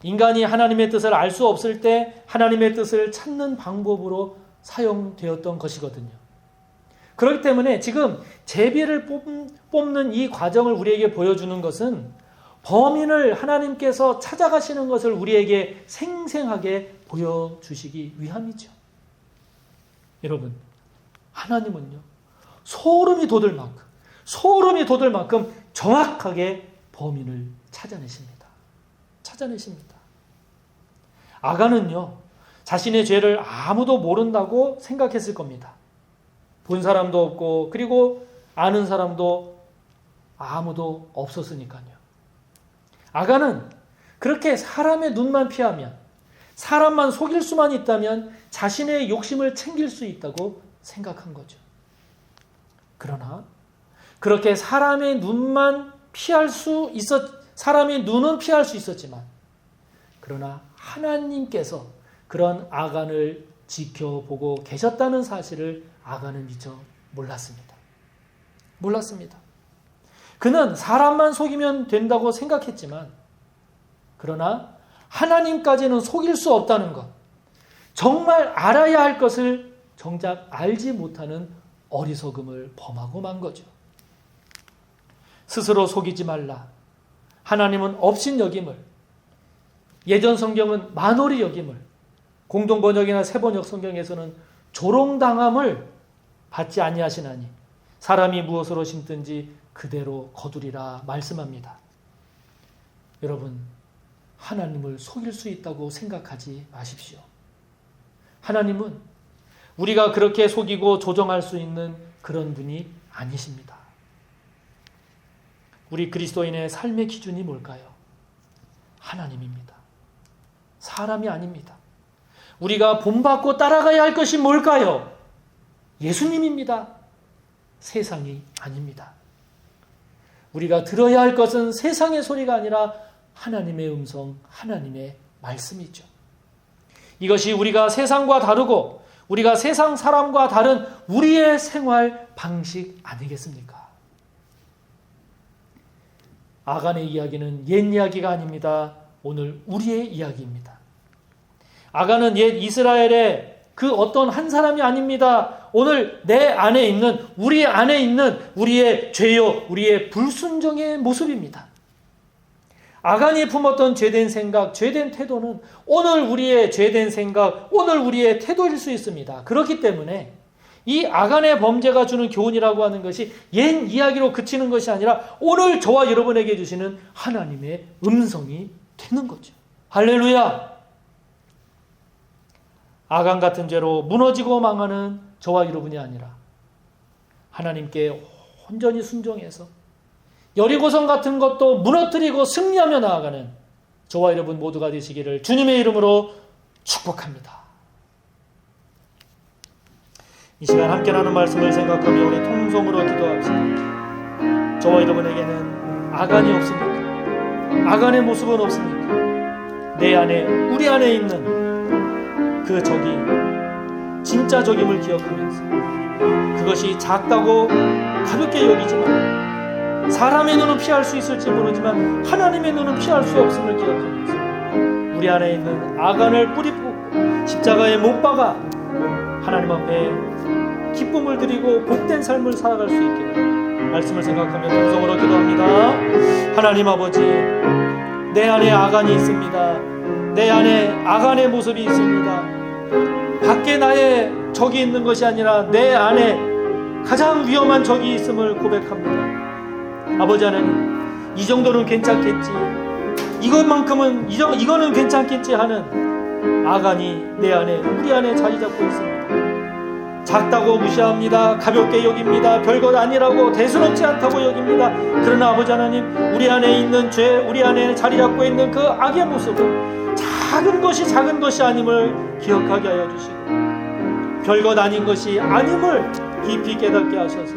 인간이 하나님의 뜻을 알 수 없을 때 하나님의 뜻을 찾는 방법으로 사용되었던 것이거든요. 그렇기 때문에 지금 제비를 뽑는 이 과정을 우리에게 보여주는 것은 범인을 하나님께서 찾아가시는 것을 우리에게 생생하게 보여주시기 위함이죠. 여러분, 하나님은요, 소름이 돋을 만큼 정확하게 범인을 찾아내십니다. 아간은요, 자신의 죄를 아무도 모른다고 생각했을 겁니다. 본 사람도 없고, 그리고 아는 사람도 아무도 없었으니까요. 아간은 그렇게 사람의 눈만 피하면, 사람만 속일 수만 있다면 자신의 욕심을 챙길 수 있다고 생각한 거죠. 그러나 그렇게 사람의 눈은 피할 수 있었지만, 그러나 하나님께서 그런 아간을 지켜보고 계셨다는 사실을 아간은 미처 몰랐습니다. 그는 사람만 속이면 된다고 생각했지만, 그러나 하나님까지는 속일 수 없다는 것, 정말 알아야 할 것을 정작 알지 못하는 어리석음을 범하고 만 거죠. 스스로 속이지 말라. 하나님은 업신여김을, 예전 성경은 만홀히 여김을, 공동번역이나 새번역 성경에서는 조롱당함을 받지 아니하시나니 사람이 무엇으로 심든지 그대로 거두리라 말씀합니다. 여러분, 하나님을 속일 수 있다고 생각하지 마십시오. 하나님은 우리가 그렇게 속이고 조정할 수 있는 그런 분이 아니십니다. 우리 그리스도인의 삶의 기준이 뭘까요? 하나님입니다. 사람이 아닙니다. 우리가 본받고 따라가야 할 것이 뭘까요? 예수님입니다. 세상이 아닙니다. 우리가 들어야 할 것은 세상의 소리가 아니라 하나님의 음성, 하나님의 말씀이죠. 이것이 우리가 세상과 다르고 우리가 세상 사람과 다른 우리의 생활 방식 아니겠습니까? 아간의 이야기는 옛 이야기가 아닙니다. 오늘 우리의 이야기입니다. 아간은 옛 이스라엘의 그 어떤 한 사람이 아닙니다. 오늘 내 안에 있는, 우리 안에 있는 우리의 죄요, 우리의 불순종의 모습입니다. 아간이 품었던 죄된 생각, 죄된 태도는 오늘 우리의 죄된 생각, 오늘 우리의 태도일 수 있습니다. 그렇기 때문에 이 아간의 범죄가 주는 교훈이라고 하는 것이 옛 이야기로 그치는 것이 아니라 오늘 저와 여러분에게 주시는 하나님의 음성이 되는 거죠. 할렐루야! 아간 같은 죄로 무너지고 망하는 저와 여러분이 아니라 하나님께 온전히 순종해서 여리고성 같은 것도 무너뜨리고 승리하며 나아가는 저와 여러분 모두가 되시기를 주님의 이름으로 축복합니다. 이 시간 함께 나눈 말씀을 생각하며 우리 통성으로 기도합시다. 저와 여러분에게는 아간이 없습니까? 아간의 모습은 없습니까? 내 안에, 우리 안에 있는 그 적이 진짜 적임을 기억하면서 그것이 작다고 가볍게 여기지만 사람의 눈은 피할 수 있을지 모르지만 하나님의 눈은 피할 수 없음을 기억하면서 우리 안에 있는 아간을 뿌리 뽑고 십자가에 못 박아 하나님 앞에 기쁨을 드리고 복된 삶을 살아갈 수 있기를 말씀을 생각하며 동성으로 기도합니다. 하나님 아버지, 내 안에 아간이 있습니다. 내 안에 아간의 모습이 있습니다. 밖에 나의 적이 있는 것이 아니라 내 안에 가장 위험한 적이 있음을 고백합니다. 아버지 하나님, 이 정도는 괜찮겠지, 이것만큼은 이거는 괜찮겠지 하는 아간이 내 안에, 우리 안에 자리 잡고 있습니다. 작다고 무시합니다. 가볍게 여깁니다. 별것 아니라고, 대수롭지 않다고 여깁니다. 그러나 아버지 하나님, 우리 안에 있는 죄, 우리 안에 자리 잡고 있는 그 악의 모습은 작은 것이 아님을 기억하게 하여 주시고 별것 아닌 것이 아님을 깊이 깨닫게 하셔서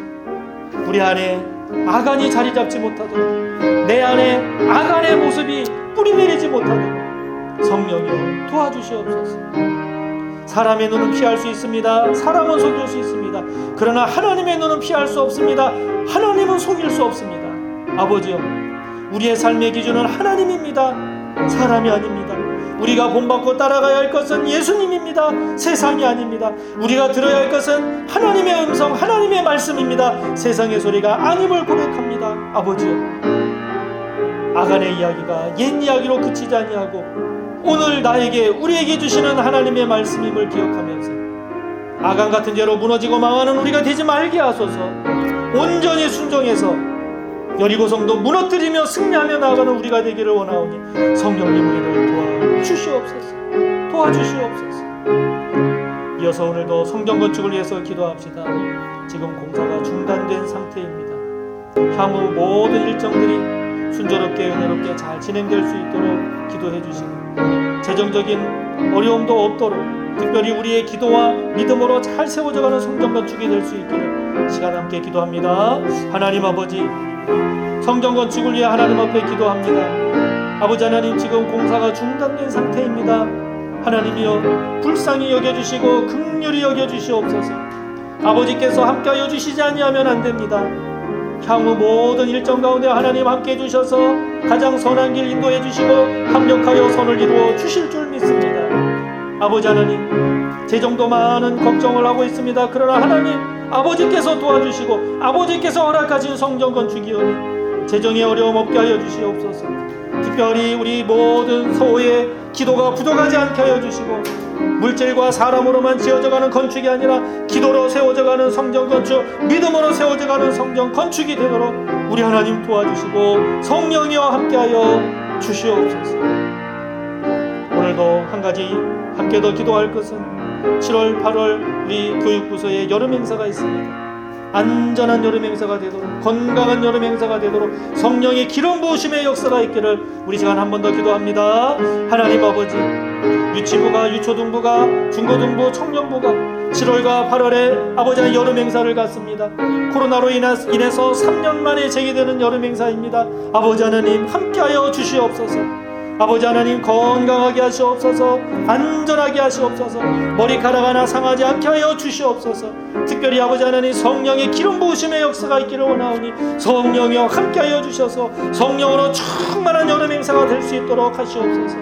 우리 안에 아간이 자리 잡지 못하도록, 내 안에 아간의 모습이 뿌리내리지 못하도록 성령이여 도와주시옵소서. 사람의 눈은 피할 수 있습니다. 사람은 속일 수 있습니다. 그러나 하나님의 눈은 피할 수 없습니다. 하나님은 속일 수 없습니다. 아버지여, 우리의 삶의 기준은 하나님입니다. 사람이 아닙니다. 우리가 본받고 따라가야 할 것은 예수님입니다. 세상이 아닙니다. 우리가 들어야 할 것은 하나님의 음성, 하나님의 말씀입니다. 세상의 소리가 아님을 고백합니다. 아버지여, 아간의 이야기가 옛 이야기로 그치지 아니하고 오늘 나에게, 우리에게 주시는 하나님의 말씀임을 기억하면서 아간 같은 죄로 무너지고 망하는 우리가 되지 말게 하소서. 온전히 순종해서 여리고성도 무너뜨리며 승리하며 나아가는 우리가 되기를 원하오니 성령님 우리를 도와주시옵소서. 이어서 오늘도 성전 건축을 위해서 기도합시다. 지금 공사가 중단된 상태입니다. 향후 모든 일정들이 순조롭게 은혜롭게 잘 진행될 수 있도록 기도해 주시고, 재정적인 어려움도 없도록 특별히 우리의 기도와 믿음으로 잘 세워져가는 성전 건축이 될 수 있기를 시간 함께 기도합니다. 하나님 아버지, 성전 건축을 위해 하나님 앞에 기도합니다. 아버지 하나님, 지금 공사가 중단된 상태입니다. 하나님이여, 불쌍히 여겨주시고 긍휼히 여겨주시옵소서. 아버지께서 함께하여 주시지 아니하면 안 됩니다. 향후 모든 일정 가운데 하나님 함께해 주셔서 가장 선한 길 인도해 주시고 합력하여 선을 이루어 주실 줄 믿습니다. 아버지 하나님, 재정도 많은 걱정을 하고 있습니다. 그러나 하나님 아버지께서 도와주시고 아버지께서 허락하신 성전 건축이오니 재정의 어려움 없게 하여 주시옵소서. 특별히 우리 모든 소호의 기도가 부족하지 않게 하여 주시고, 물질과 사람으로만 지어져가는 건축이 아니라 기도로 세워져가는 성전 건축, 믿음으로 세워져가는 성전 건축이 되도록 우리 하나님 도와주시고 성령이여 함께하여 주시옵소서. 오늘도 한 가지 함께 더 기도할 것은 7월 8월 우리 교육부서에 여름 행사가 있습니다. 안전한 여름 행사가 되도록, 건강한 여름 행사가 되도록 성령의 기름 부으심의 역사가 있기를 우리 시간 한 번 더 기도합니다. 하나님 아버지, 유치부가, 유초등부가, 중고등부, 청년부가 7월과 8월에 아버지의 여름 행사를 갖습니다. 코로나로 인해서 3년 만에 재개되는 여름 행사입니다. 아버지 하나님 함께하여 주시옵소서. 아버지 하나님 건강하게 하시옵소서. 안전하게 하시옵소서. 머리카락 하나 상하지 않게 하여 주시옵소서. 특별히 아버지 하나님 성령의 기름 부으심의 역사가 있기를 원하오니 성령이여 함께하여 주셔서 성령으로 충만한 여름 행사가 될 수 있도록 하시옵소서.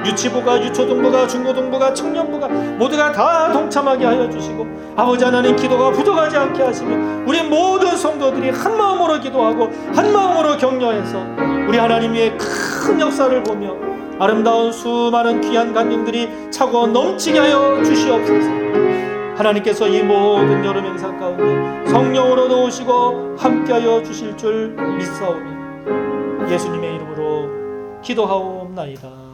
유치부가, 유초등부가, 중고등부가, 청년부가 모두가 다 동참하게 하여 주시고, 아버지 하나님 기도가 부족하지 않게 하시며 우리 모든 성도들이 한 마음으로 기도하고 한 마음으로 격려해서 우리 하나님 위에 큰 역사를 보며 아름다운 수많은 귀한 간증들이 차고 넘치게 하여 주시옵소서. 하나님께서 이 모든 여름 행사 가운데 성령으로 도우시고 함께하여 주실 줄 믿사오며 예수님의 이름으로 기도하옵나이다.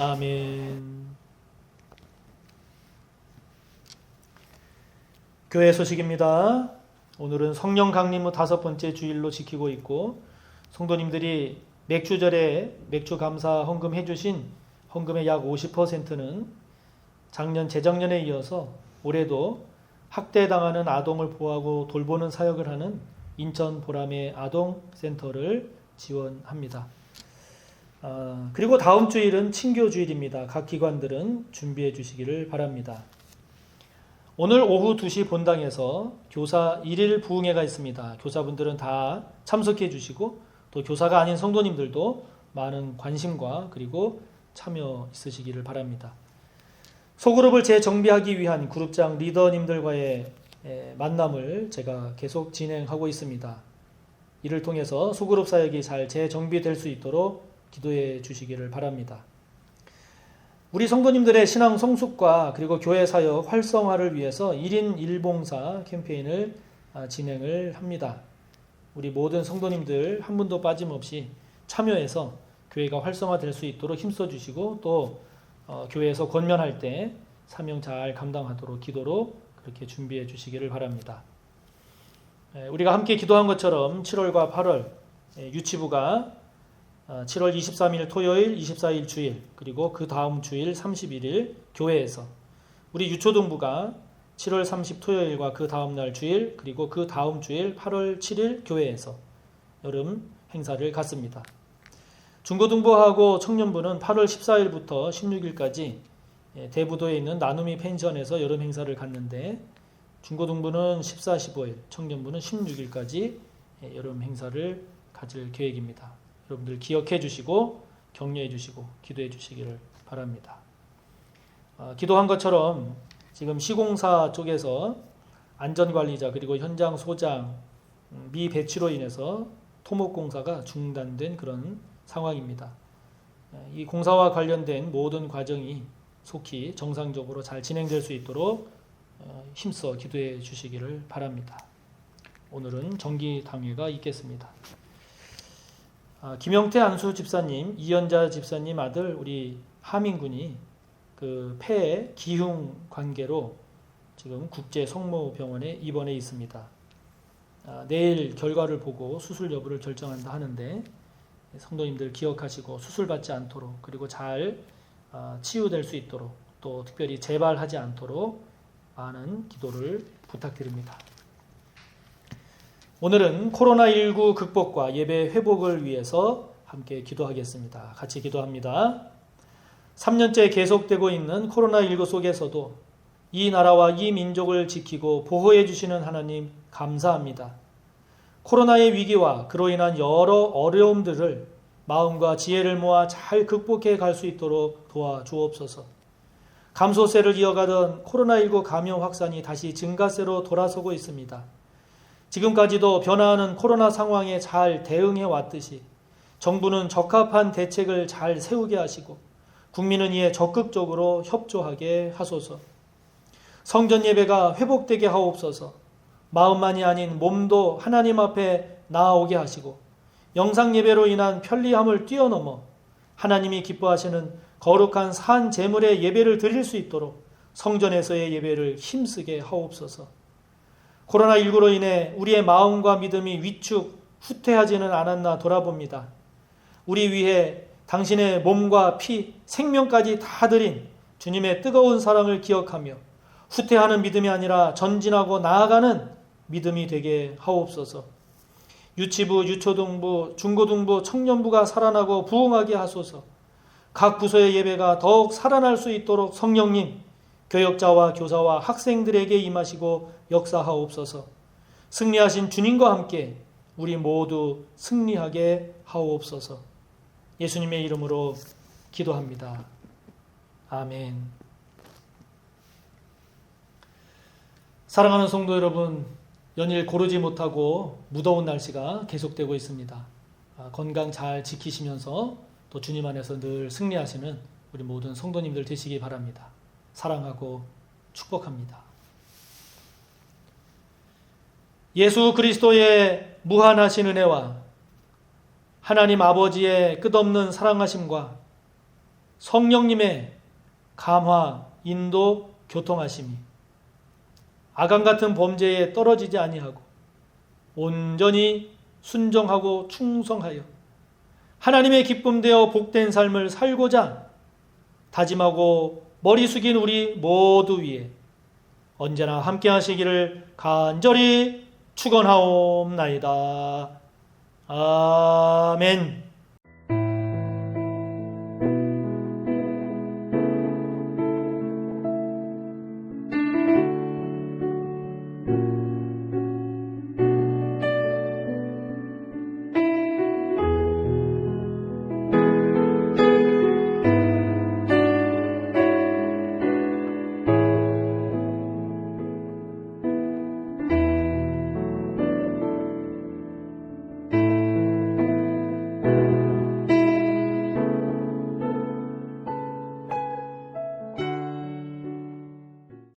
아멘. 교회 소식입니다. 오늘은 성령 강림의 5번째 주일로 지키고 있고, 성도님들이 맥주절에 맥주 감사 헌금 해주신 헌금의 약 50%는 작년 재작년에 이어서 올해도 학대당하는 아동을 보호하고 돌보는 사역을 하는 인천 보람의 아동센터를 지원합니다. 그리고 다음 주일은 친교 주일입니다. 각 기관들은 준비해 주시기를 바랍니다. 오늘 오후 2시 본당에서 교사 1일 부흥회가 있습니다. 교사분들은 다 참석해 주시고 또 교사가 아닌 성도님들도 많은 관심과 그리고 참여 있으시기를 바랍니다. 소그룹을 재정비하기 위한 그룹장 리더님들과의 만남을 제가 계속 진행하고 있습니다. 이를 통해서 소그룹 사역이 잘 재정비될 수 있도록 기도해 주시기를 바랍니다. 우리 성도님들의 신앙 성숙과 그리고 교회 사역 활성화를 위해서 1인 1봉사 캠페인을 진행을 합니다. 우리 모든 성도님들 한 분도 빠짐없이 참여해서 교회가 활성화될 수 있도록 힘써 주시고 또 교회에서 권면할 때 사명 잘 감당하도록 기도로 그렇게 준비해 주시기를 바랍니다. 우리가 함께 기도한 것처럼 7월과 8월 유치부가 7월 23일 토요일, 24일 주일, 그리고 그 다음 주일 31일 교회에서, 우리 유초등부가 7월 30 토요일과 그 다음 날 주일, 그리고 그 다음 주일 8월 7일 교회에서 여름 행사를 갖습니다. 중고등부하고 청년부는 8월 14일부터 16일까지 대부도에 있는 나눔이 펜션에서 여름 행사를 갖는데, 중고등부는 14, 15일, 청년부는 16일까지 여름 행사를 가질 계획입니다. 여러분들 기억해 주시고 격려해 주시고 기도해 주시기를 바랍니다. 기도한 것처럼 지금 시공사 쪽에서 안전관리자 그리고 현장 소장 미배치로 인해서 토목공사가 중단된 그런 상황입니다. 이 공사와 관련된 모든 과정이 속히 정상적으로 잘 진행될 수 있도록 힘써 기도해 주시기를 바랍니다. 오늘은 정기당회가 있겠습니다. 김영태 안수 집사님, 이연자 집사님 아들 우리 하민군이 그 폐 기흉 관계로 지금 국제 성모병원에 입원해 있습니다. 내일 결과를 보고 수술 여부를 결정한다 하는데, 성도님들 기억하시고 수술 받지 않도록, 그리고 잘 치유될 수 있도록, 또 특별히 재발하지 않도록 많은 기도를 부탁드립니다. 오늘은 코로나19 극복과 예배 회복을 위해서 함께 기도하겠습니다. 같이 기도합니다. 3년째 계속되고 있는 코로나19 속에서도 이 나라와 이 민족을 지키고 보호해 주시는 하나님 감사합니다. 코로나의 위기와 그로 인한 여러 어려움들을 마음과 지혜를 모아 잘 극복해 갈 수 있도록 도와주옵소서. 감소세를 이어가던 코로나19 감염 확산이 다시 증가세로 돌아서고 있습니다. 지금까지도 변화하는 코로나 상황에 잘 대응해 왔듯이 정부는 적합한 대책을 잘 세우게 하시고 국민은 이에 적극적으로 협조하게 하소서. 성전 예배가 회복되게 하옵소서. 마음만이 아닌 몸도 하나님 앞에 나아오게 하시고 영상 예배로 인한 편리함을 뛰어넘어 하나님이 기뻐하시는 거룩한 산 제물의 예배를 드릴 수 있도록 성전에서의 예배를 힘쓰게 하옵소서. 코로나19로 인해 우리의 마음과 믿음이 위축, 후퇴하지는 않았나 돌아봅니다. 우리 위해 당신의 몸과 피, 생명까지 다 드린 주님의 뜨거운 사랑을 기억하며 후퇴하는 믿음이 아니라 전진하고 나아가는 믿음이 되게 하옵소서. 유치부, 유초등부, 중고등부, 청년부가 살아나고 부흥하게 하소서. 각 부서의 예배가 더욱 살아날 수 있도록 성령님, 교역자와 교사와 학생들에게 임하시고 역사하옵소서. 승리하신 주님과 함께 우리 모두 승리하게 하옵소서. 예수님의 이름으로 기도합니다. 아멘. 사랑하는 성도 여러분, 연일 고르지 못하고 무더운 날씨가 계속되고 있습니다. 건강 잘 지키시면서 또 주님 안에서 늘 승리하시는 우리 모든 성도님들 되시기 바랍니다. 사랑하고 축복합니다. 예수 그리스도의 무한하신 은혜와 하나님 아버지의 끝없는 사랑하심과 성령님의 감화, 인도, 교통하심이 아간 같은 범죄에 떨어지지 아니하고 온전히 순종하고 충성하여 하나님의 기쁨 되어 복된 삶을 살고자 다짐하고 머리 숙인 우리 모두 위에 언제나 함께 하시기를 간절히 축원하옵나이다. 아멘.